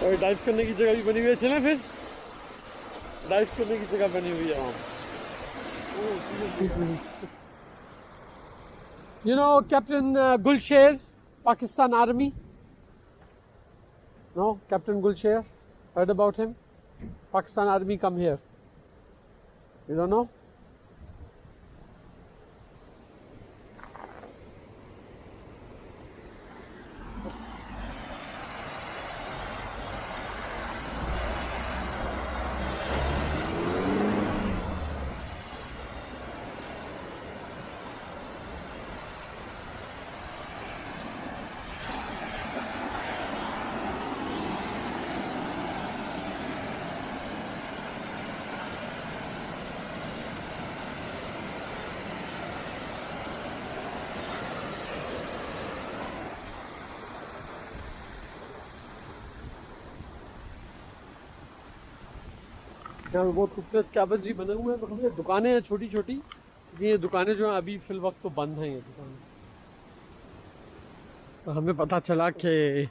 और डाइव करने की जगह भी बनी हुई है, चलें फिर। डाइव करने की जगह बनी हुई है वहाँ। You know Captain Gulsher, Pakistan Army? No, Captain Gulsher? Heard about him? Pakistan Army come here. You don't know? यहाँ पे बहुत खूबसूरत कैबन जी बने हुए हैं, मतलब दुकानें हैं छोटी छोटी। ये दुकानें जो हैं अभी फिल वक्त तो बंद हैं ये दुकानें। तो हमें पता चला कि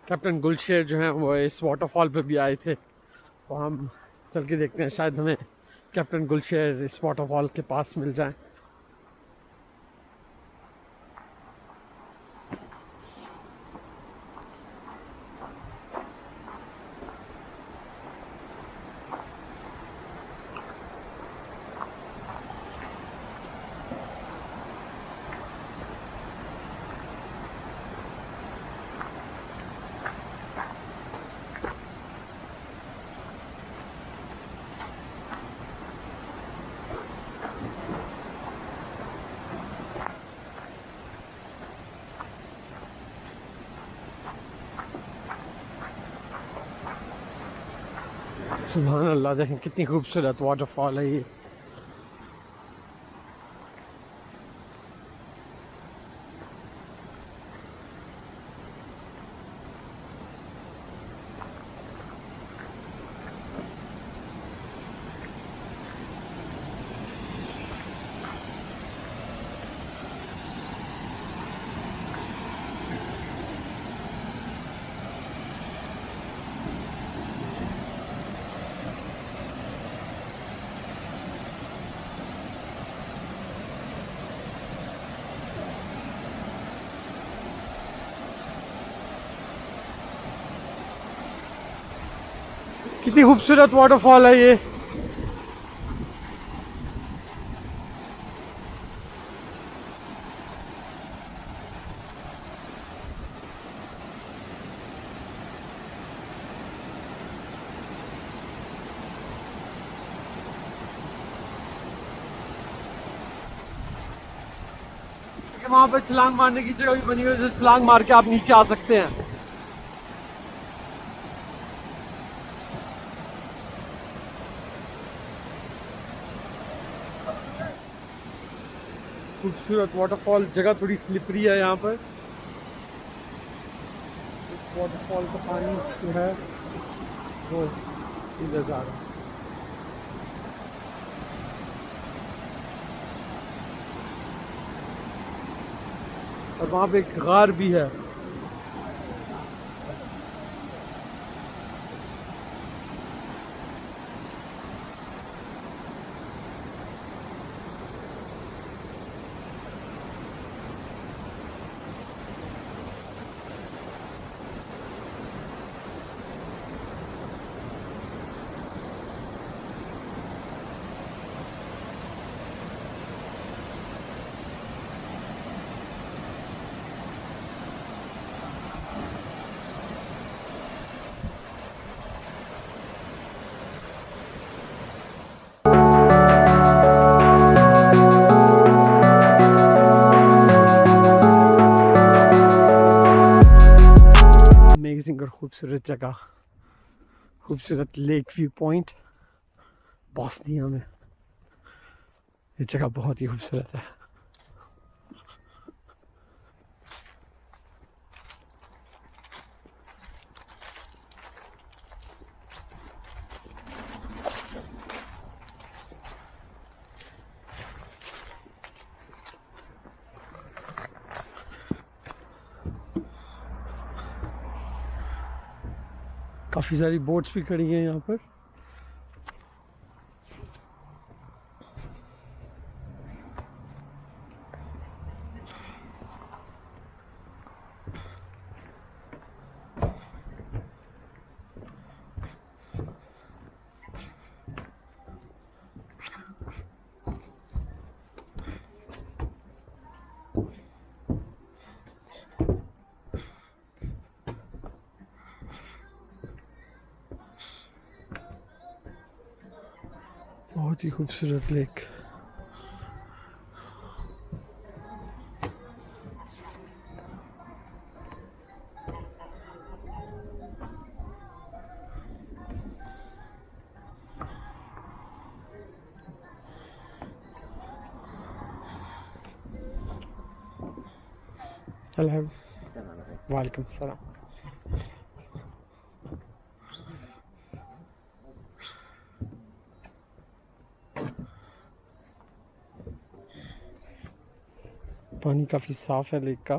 कैप्टन गुलशेर जो हैं वो इस वाटरफॉल पे भी आए थे। तो हम चल के देखते हैं, शायद हमें कैप्टन गुलशेर इस वाटरफॉल के पास मिल जाए। सुभान अल्लाह, देखें कितनी खूबसूरत वाटरफॉल है ये। कितनी खूबसूरत वाटरफॉल है ये। वहाँ पे छलांग मारने की जगह भी बनी हुई है, छलांग मार के आप नीचे आ सकते हैं। खूबसूरत वाटरफॉल, जगह थोड़ी स्लिपरी है यहाँ पर। इस वाटरफॉल का पानी जो है वो इधर जा रहा है। और वहाँ पे एक गार भी है। अमेजिंग और खूबसूरत जगह, खूबसूरत लेक व्यू पॉइंट बॉस्निया में। ये जगह बहुत ही खूबसूरत है। काफ़ी सारी बोट्स भी खड़ी हैं यहाँ पर। बहुत ही खूबसूरत लेक। हेलो, वालेकुम सलाम। पानी काफ़ी साफ़ है लेक का।